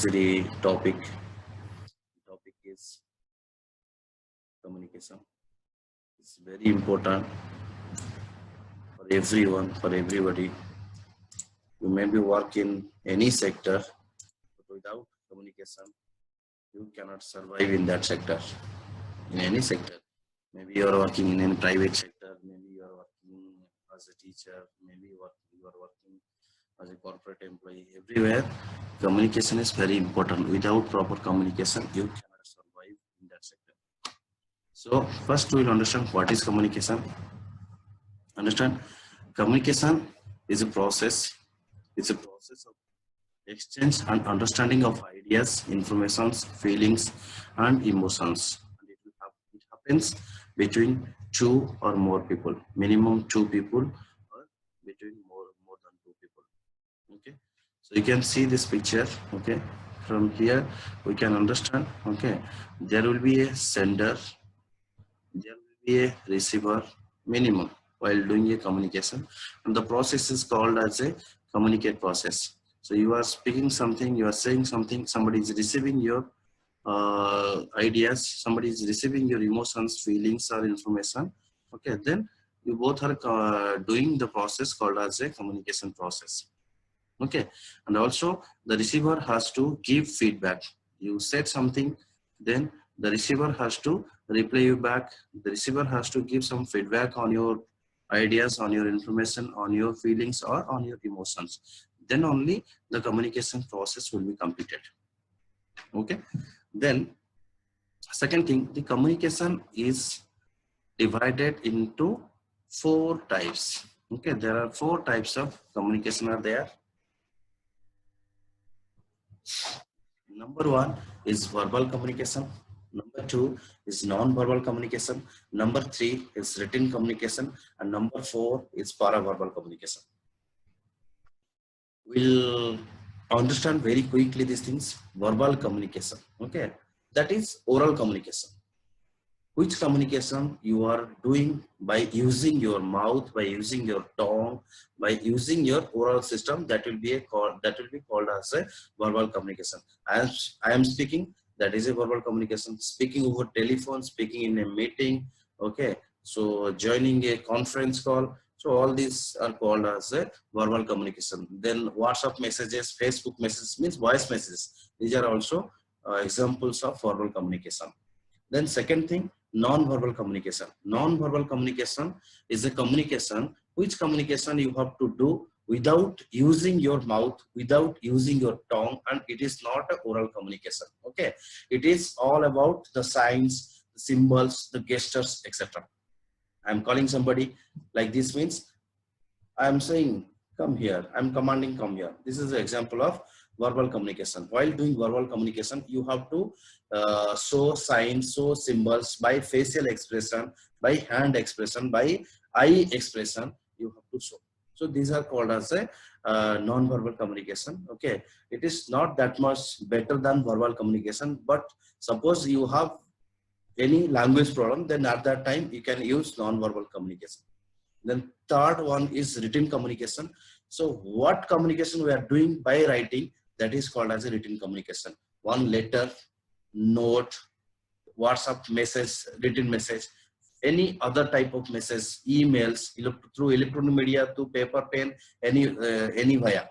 the topic. Topic is communication. It's very important for everyone, for everybody. You may be work in any sector, but without communication, you cannot survive in that sector. In any sector, maybe you are working in any private sector, maybe you are working as a teacher, maybe you are working as a corporate employee. Everywhere, communication is very important. Without proper communication, you cannot survive in that sector. So first we'll understand what is communication. Understand, communication is a process. It's a process of exchange and understanding of ideas, informations, feelings, and emotions. And it happens between two or more people, minimum two people, or between more than two people. Okay, so you can see this picture. Okay, from here we can understand. Okay, there will be a sender, there will be a receiver, minimum, while doing a communication, and the process is called as a communicate process. So you are speaking something, you are saying something, somebody is receiving your ideas, somebody is receiving your emotions, feelings, or information. Okay, then you both are doing the process called as a communication process. Okay, and also the receiver has to give feedback. You said something, then the receiver has to reply you back. The receiver has to give some feedback on your ideas, on your information, on your feelings, or on your emotions. Then only the communication process will be completed. Okay, then second thing, the communication is divided into four types. Okay, there are four types of communication are there. Number one is verbal communication. Number two is non-verbal communication. Number three is written communication. And number four is paraverbal communication. We'll understand very quickly these things. Verbal communication. Okay, that is oral communication. Which communication you are doing by using your mouth, by using your tongue, by using your oral system, that will be called as a verbal communication. As I am speaking, that is a verbal communication. Speaking over telephone, speaking in a meeting, okay, so joining a conference call, so all these are called as a verbal communication. Then WhatsApp messages, Facebook messages, means voice messages, these are also examples of verbal communication. Then second thing, non-verbal communication. Non-verbal communication is a communication, which communication you have to do without using your mouth, without using your tongue, and it is not an oral communication. Okay, it is all about the signs, the symbols, the gestures, etc. I'm calling somebody like this, means I'm saying come here, I'm commanding come here. This is an example of verbal communication. While doing verbal communication, you have to show signs, show symbols by facial expression, by hand expression, by eye expression, you have to show. So these are called as a non-verbal communication. Okay, it is not that much better than verbal communication, but suppose you have any language problem, then at that time you can use non-verbal communication. Then third one is written communication. So what communication we are doing by writing, that is called as a written communication. One letter, note, WhatsApp message, written message, any other type of message, emails, through electronic media, to paper, pen, any via.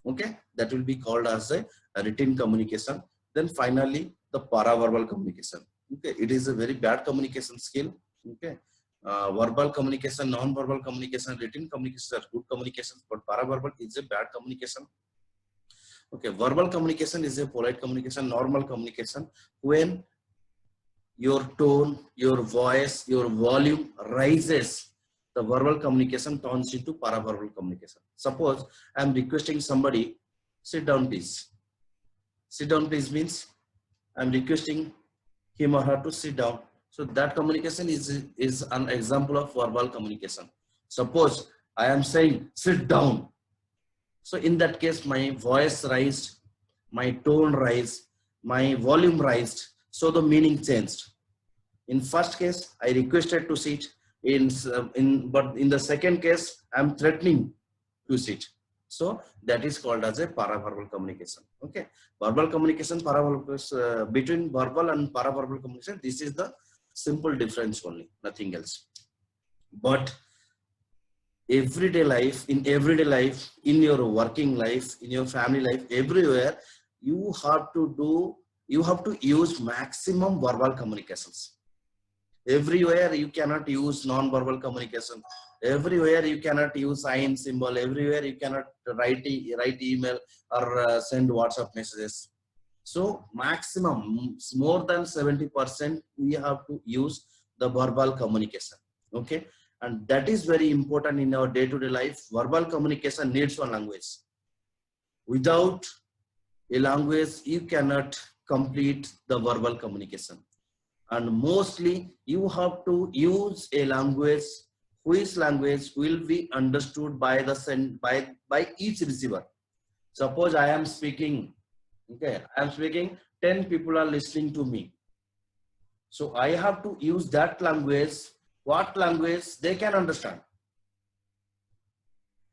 Okay, that will be called as a written communication. Then finally, the paraverbal communication. Okay, it is a very bad communication skill. Okay, verbal communication, non-verbal communication, written communication are good communications, but paraverbal is a bad communication. Okay, verbal communication is a polite communication, normal communication. When your tone, your voice, your volume rises, the verbal communication turns into paraverbal communication. Suppose I am requesting somebody, sit down please. Sit down please means I am requesting him or her to sit down. So that communication is an example of verbal communication. Suppose I am saying sit down. So in that case, my voice raised, my tone raised, my volume raised. So the meaning changed. In first case, I requested to sit. But in the second case, I am threatening to sit. So that is called as a paraverbal communication. Okay, verbal communication, paraverbal, between verbal and paraverbal communication, this is the simple difference only, nothing else. But everyday life, in your working life, in your family life, everywhere, you have to use maximum verbal communications. Everywhere you cannot use non-verbal communication. Everywhere you cannot use sign symbol. Everywhere you cannot write email or send WhatsApp messages. So maximum, more than 70%, we have to use the verbal communication. Okay, and that is very important in our day-to-day life. Verbal communication needs one language. Without a language, you cannot complete the verbal communication. And mostly you have to use a language which language will be understood by the by each receiver. Suppose I am speaking, okay, I am speaking, 10 people are listening to me. So I have to use that language, what language they can understand.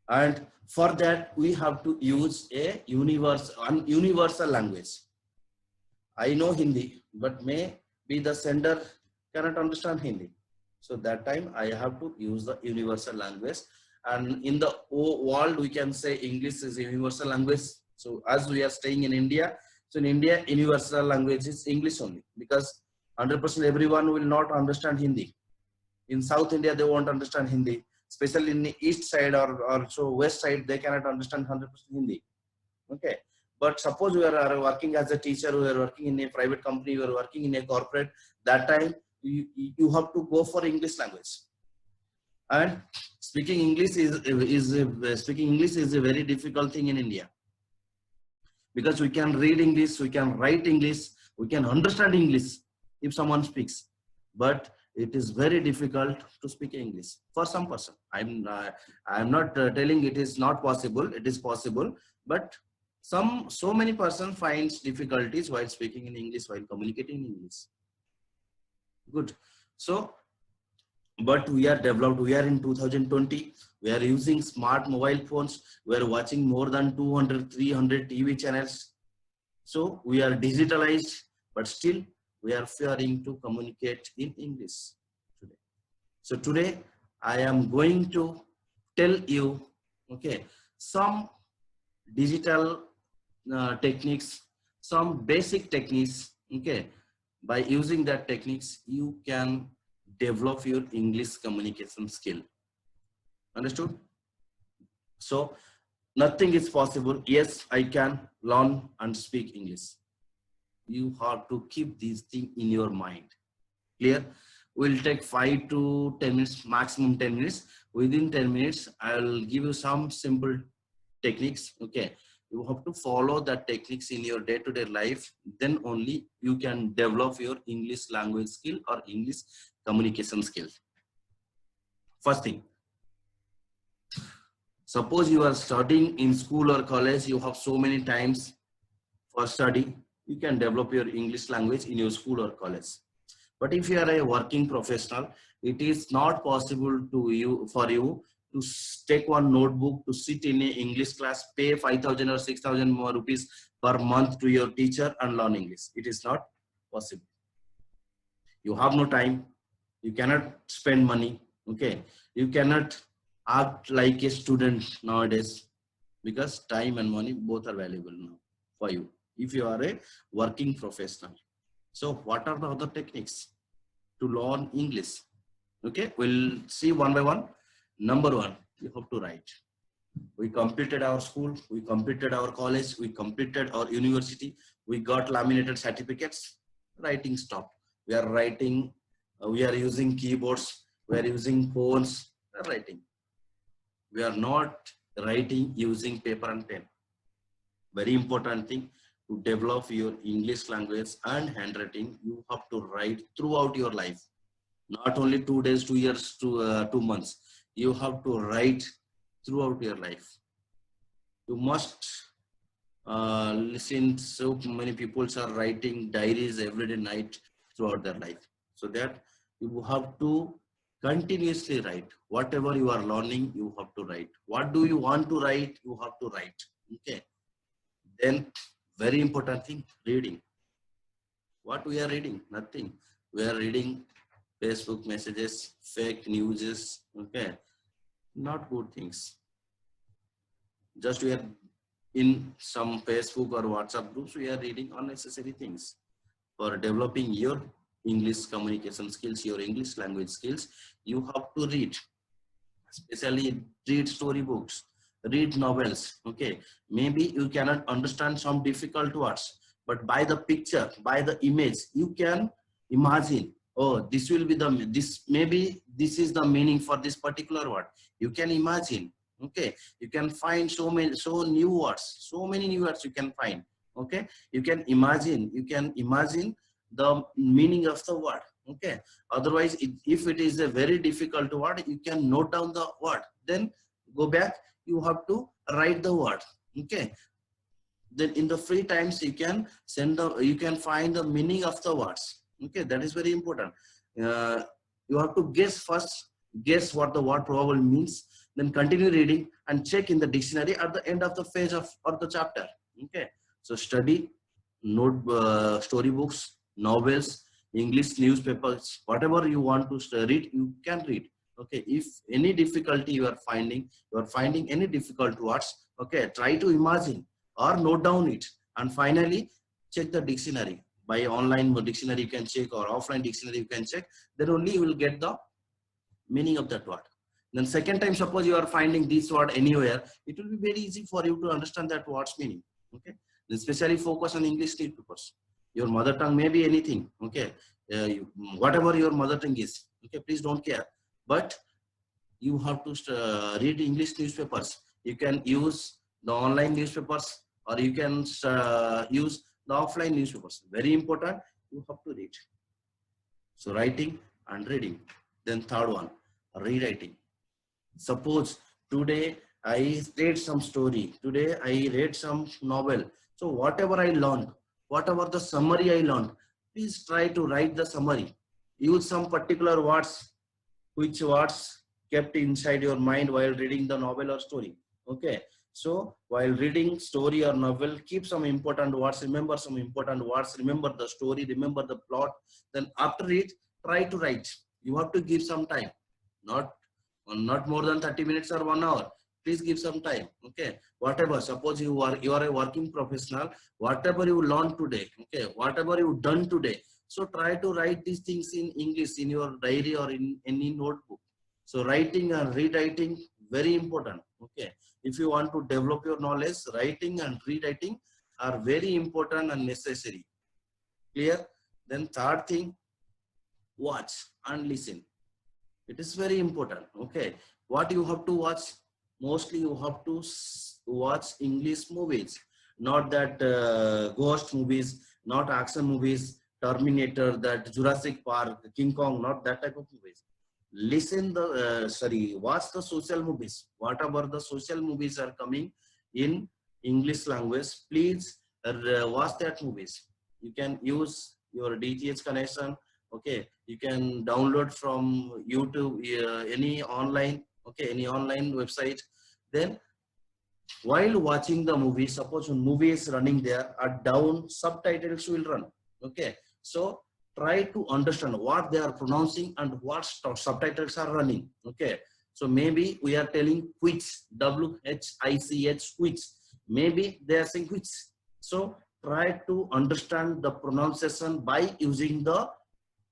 And for that, we have to use a universal language. I know Hindi, but may be the sender cannot understand Hindi. So that time I have to use the universal language. And in the world, we can say English is a universal language. So as we are staying in India, so in India, universal language is English only, because 100% everyone will not understand Hindi. In South India, they won't understand Hindi. Especially in the east side or so west side, they cannot understand 100% Hindi. Okay. But suppose we are working as a teacher, we are working in a private company, we are working in a corporate, that time you have to go for English language. And speaking English is a very difficult thing in India, because we can read English, we can write English, we can understand English if someone speaks, but it is very difficult to speak English for some person. I'm not telling it is not possible. It is possible, but so many persons finds difficulties while speaking in English, while communicating in English. Good. So, but we are developed. We are in 2020. We are using smart mobile phones. We are watching more than 200, 300 TV channels. So we are digitalized, but still we are fearing to communicate in English today. So today I am going to tell you, okay, some digital techniques, some basic techniques. Okay, by using that techniques, you can develop your English communication skill. Understood? So nothing is possible. Yes, I can learn and speak English. You have to keep these things in your mind. Clear? We'll take 5 to 10 minutes, maximum 10 minutes. Within 10 minutes, I'll give you some simple techniques. Okay, you have to follow that techniques in your day-to-day life. Then only you can develop your English language skill or English communication skill. First thing, suppose you are studying in school or college, you have so many times for study, you can develop your English language in your school or college. But if you are a working professional, it is not possible for you to take one notebook, to sit in an English class, pay 5,000 or 6,000 more rupees per month to your teacher and learn English. It is not possible. You have no time. You cannot spend money. Okay. You cannot act like a student nowadays, because time and money both are valuable now for you if you are a working professional. So what are the other techniques to learn English? Okay, we'll see one by one. Number one, you have to write. We completed our school, we completed our college, we completed our university, we got laminated certificates. Writing stopped. We are writing, we are using keyboards, we are using phones, we are writing. We are not writing using paper and pen. Very important thing, to develop your English language and handwriting, you have to write throughout your life. Not only 2 days, 2 years, 2 months. You have to write throughout your life. You must listen. So many people are writing diaries every day night throughout their life. So that you have to Continuously write. Whatever you are learning, you have to write. What do you want to write? You have to write. Okay. Then very important thing, reading. What we are reading? Nothing. We are reading Facebook messages, fake newses. Okay. Not good things. Just we are in some Facebook or WhatsApp groups, we are reading unnecessary things. For developing your English communication skills, your English language skills, you have to read. Especially read storybooks, read novels. Okay, maybe you cannot understand some difficult words, but by the picture, by the image, you can imagine, oh, this will be the, this maybe this is the meaning for this particular word. You can imagine. Okay, you can find so many, so new words, so many new words you can find. Okay, you can imagine the meaning of the word. Okay, otherwise if it is a very difficult word, you can note down the word, then go back, you have to write the word. Okay, then in the free times you can you can find the meaning of the words. Okay, that is very important. uh, you have to guess first, guess what the word probably means, then continue reading and check in the dictionary at the end of the page of or the chapter. Okay, so study, note, storybooks, novels, English newspapers, whatever you want to read, you can read. Okay, if any difficulty you are finding any difficult words, okay, try to imagine or note down it, and finally check the dictionary. By online dictionary you can check, or offline dictionary you can check, then only you will get the meaning of that word. Then second time, suppose you are finding this word anywhere, it will be very easy for you to understand that word's meaning. Okay, especially focus on English newspapers. Your mother tongue may be anything. Okay, whatever your mother tongue is. Okay, please don't care, but you have to read English newspapers. You can use the online newspapers, or you can use the offline newspapers. Very important, you have to read. So writing and reading. Then third one, rewriting. Suppose today I read some story, today I read some novel. So whatever I learned, whatever the summary I learned, please try to write the summary. Use some particular words, which words kept inside your mind while reading the novel or story. Okay, so while reading story or novel, keep some important words, remember some important words, remember the story, remember the plot. Then after it, try to write. You have to give some time, not more than 30 minutes or 1 hour. Please give some time. Okay, whatever, suppose you are a working professional, whatever you learned today, okay, whatever you done today, so try to write these things in English in your diary or in any notebook. So writing and rewriting, very important. Okay, if you want to develop your knowledge, writing and rewriting are very important and necessary. Clear? Then third thing, watch and listen. It is very important. Okay, what you have to watch? Mostly you have to watch English movies, not that ghost movies, not action movies, Terminator, that Jurassic Park, King Kong, not that type of movies. Listen the watch the social movies. Whatever the social movies are coming in English language, please watch that movies. You can use your DTH connection. Okay, you can download from YouTube, any online, okay, any online website. Then while watching the movie, suppose when movie is running, there are down subtitles will run. Okay, so try to understand what they are pronouncing and what subtitles are running. Okay, so maybe we are telling which, WHICH, which, maybe they are saying which. So try to understand the pronunciation by using the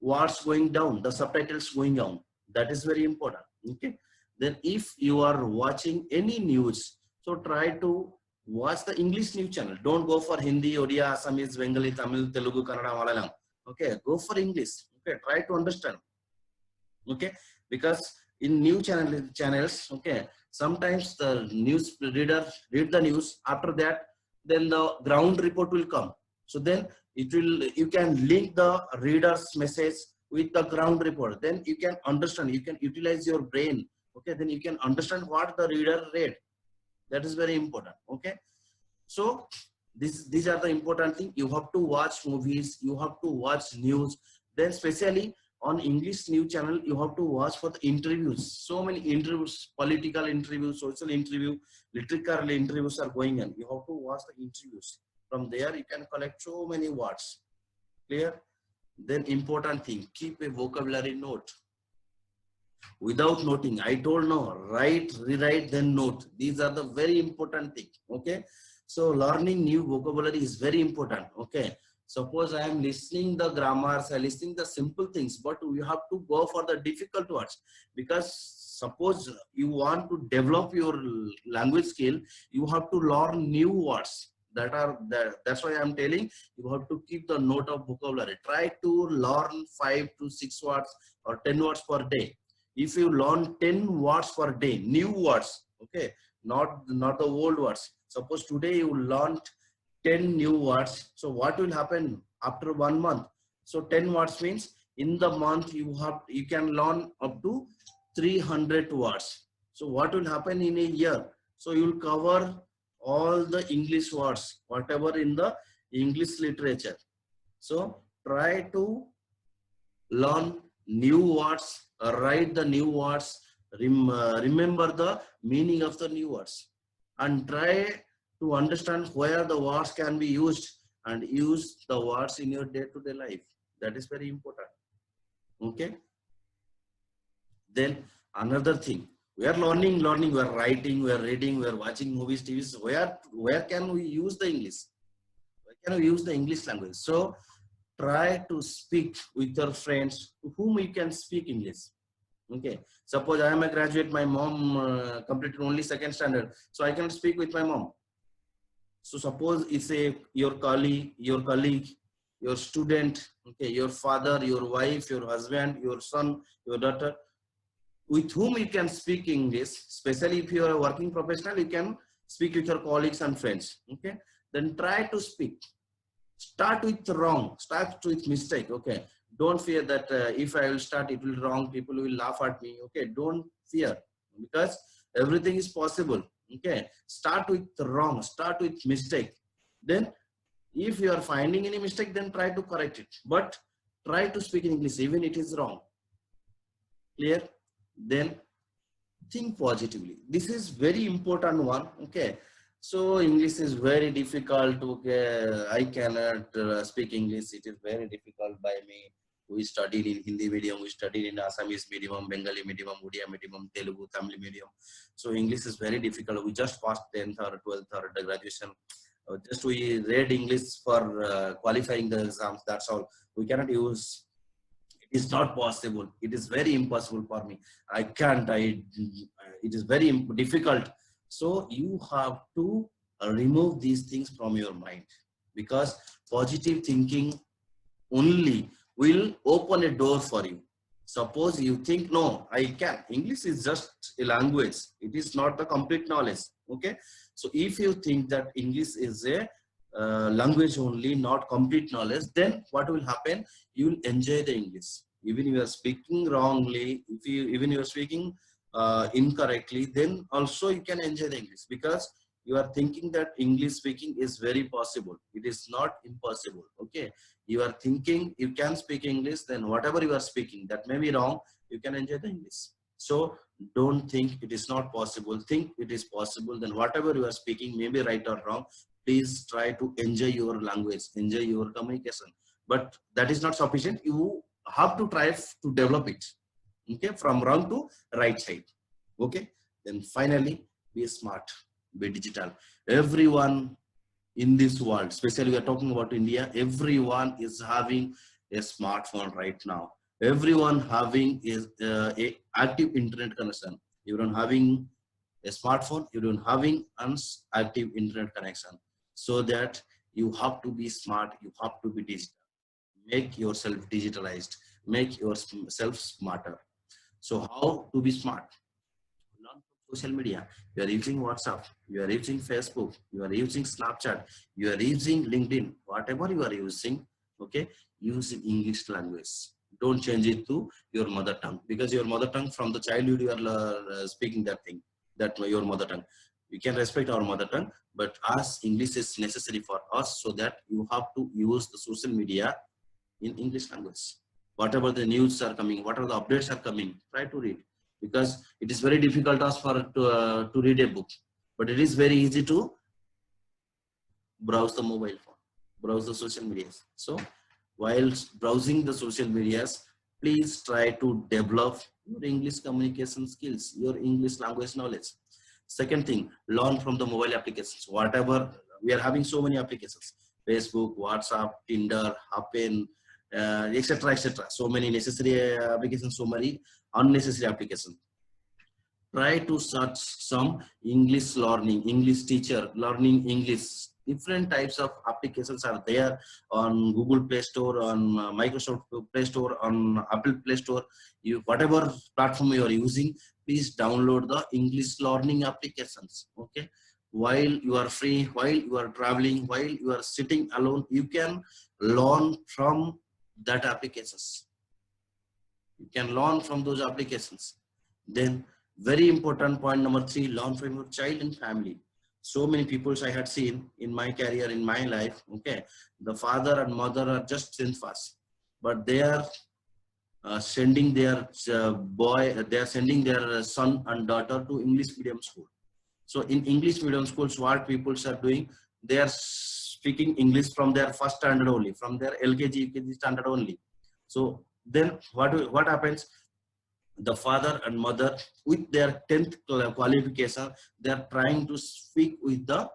words going down, the subtitles going down. That is very important. Okay, then if you are watching any news, so try to watch the English news channel. Don't go for Hindi, Odia, Assamese, Bengali, Tamil, Telugu, Kannada, Malayalam. Okay, go for English. Okay, try to understand. Okay, because in new channels, okay, sometimes the news reader read the news, after that then the ground report will come. So then it will, you can link the reader's message with the ground report, then you can understand, you can utilize your brain. Okay, then you can understand what the reader read. That is very important. Okay, so these are the important thing. You have to watch movies, you have to watch news. Then especially on English news channel, you have to watch for the interviews. So many interviews, political interviews, social interview, literary interviews are going on. You have to watch the interviews. From there, you can collect so many words. Clear? Then important thing, keep a vocabulary note. Without noting, I told no, write, rewrite, then note. These are the very important thing. Okay. So learning new vocabulary is very important. Okay. Suppose I am listening the grammars, I listening the simple things, but we have to go for the difficult words, because suppose you want to develop your language skill, you have to learn new words. That's why I'm telling you have to keep the note of vocabulary. Try to learn 5 to 6 words or 10 words per day. If you learn 10 words per day, new words, okay, not the old words. Suppose today you learned 10 new words. So what will happen after 1 month? So 10 words means in the month you can learn up to 300 words. So what will happen in a year? So you will cover all the English words, whatever in the English literature. So try to learn new words, write the new words, remember the meaning of the new words, and try to understand where the words can be used, and use the words in your day-to-day life. That is very important. Okay. Then another thing, we are learning, we are writing, we are reading, we are watching movies, TVs. Where can we use the English? Where can we use the English language? So try to speak with your friends to whom you can speak English. Okay. Suppose I am a graduate, my mom completed only 2nd standard, so I can speak with my mom. So suppose it's your colleague, your student, okay, your father, your wife, your husband, your son, your daughter, with whom you can speak English. Especially if you are a working professional, you can speak with your colleagues and friends. Okay. Then try to speak. Start with wrong, start with mistake. Okay. Don't fear that if I will start, it will wrong. People will laugh at me. Okay. Don't fear, because everything is possible. Okay. Start with wrong, start with mistake. Then if you are finding any mistake, then try to correct it. But try to speak in English, even it is wrong. Clear? Then think positively. This is very important one. Okay. So English is very difficult. Okay, I cannot speak English. It is very difficult by me. We studied in Hindi medium, we studied in Assamese medium, Bengali medium, Odia medium, Telugu, Tamil medium. So English is very difficult. We just passed 10th or 12th or the graduation. Just we read English for qualifying the exams. That's all. We cannot use. It is not possible. It is very impossible for me. I can't. It is very difficult. So you have to remove these things from your mind, because positive thinking only will open a door for you. Suppose you think, no, I can. English is just a language. It is not the complete knowledge. Okay. So if you think that English is a language only, not complete knowledge, then what will happen? You will enjoy the English. Even you are speaking wrongly, even you are speaking incorrectly, then also you can enjoy the English, because you are thinking that English speaking is very possible. It is not impossible. Okay. You are thinking you can speak English, then whatever you are speaking that may be wrong, you can enjoy the English. So don't think it is not possible. Think it is possible. Then whatever you are speaking, maybe right or wrong, please try to enjoy your language, enjoy your communication. But that is not sufficient. You have to try to develop it. Okay, from wrong to right side. Okay. Then finally, be smart, be digital. Everyone in this world, especially we are talking about India, everyone is having a smartphone right now. Everyone having is a active internet connection. You don't having a smartphone, you don't having an active internet connection. So that you have to be smart, you have to be digital. Make yourself digitalized, make yourself smarter. So how to be smart? Learn from social media. You are using WhatsApp, you are using Facebook, you are using Snapchat, you are using LinkedIn, whatever you are using, okay, use in English language. Don't change it to your mother tongue, because your mother tongue from the childhood you are speaking that thing, that your mother tongue. We can respect our mother tongue, but as English is necessary for us, so that you have to use the social media in English language. whatever the news are coming, whatever the updates are coming, try to read, because it is very difficult as for to read a book, but it is very easy to browse the mobile phone, browse the social medias. So while browsing the social medias, please try to develop your English communication skills, your English language knowledge. Second thing, learn from the mobile applications. Whatever, we are having so many applications: Facebook, WhatsApp, Tinder, Happen, etc., etc. So many necessary applications, so many unnecessary applications. Try to search some English learning, English teacher, learning English. Different types of applications are there on Google Play Store, on Microsoft Play Store, on Apple Play Store. You, whatever platform you are using, please download the English learning applications. Okay, while you are free, while you are traveling, while you are sitting alone, you can learn from that applications. You can learn from those applications. Then very important point number 3, learn from your child and family. So many people I had seen in my career, in my life, okay, the father and mother are just fast, but they are sending their they are sending their son and daughter to English medium school. So in English medium schools, what people are doing, they are speaking English from their first standard only, from their LKG, UKG standard only. So then what happens? The father and mother, with their 10th qualification, they are trying to speak with the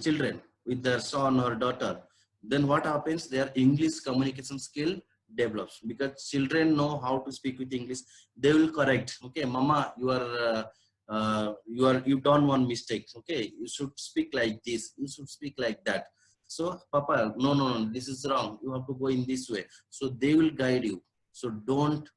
children, with their son or daughter. Then what happens? Their English communication skill develops, because children know how to speak with English. They will correct. Okay, mama, you done one mistake. Okay, you should speak like this. You should speak like that. So, papa, no, this is wrong. You have to go in this way. So they will guide you. So don't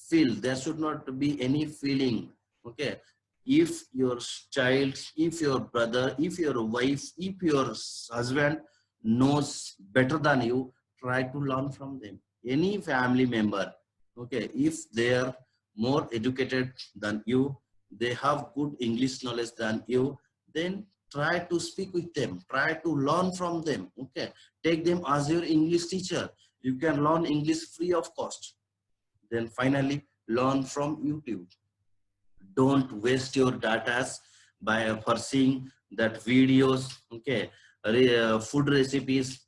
feel, there should not be any feeling. Okay, if your child, if your brother, if your wife, if your husband knows better than you, try to learn from them. Any family member, okay, if they are more educated than you, they have good English knowledge than you, then try to speak with them, try to learn from them. Okay, take them as your English teacher. You can learn English free of cost. Then finally, learn from YouTube. Don't waste your data by pursuing that videos, okay, food recipes,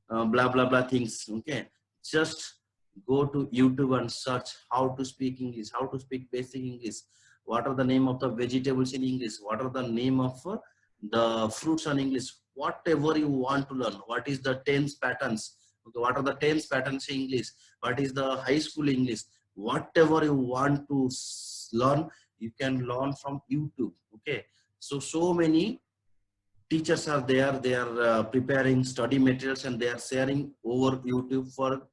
blah blah blah things. Okay, just go to YouTube and search how to speak English, how to speak basic English, what are the name of the vegetables in English, what are the name of the fruits in English, whatever you want to learn. What is the tense patterns, okay, what are the tense patterns in English, what is the high school English, whatever you want to learn, you can learn from YouTube. Okay, so many teachers are there, they are preparing study materials and they are sharing over YouTube for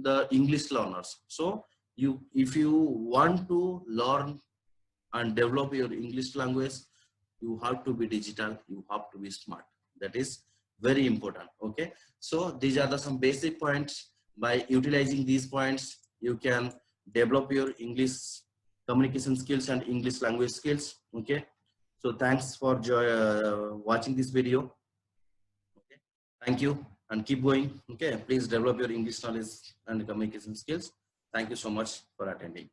the English learners. So you, if you want to learn and develop your English language, you have to be digital, you have to be smart. That is very important. Okay, so these are the some basic points. By utilizing these points, you can develop your English communication skills and English language skills. Okay, so thanks for watching this video. Okay, thank you and keep going. Okay, please develop your English knowledge and communication skills. Thank you so much for attending.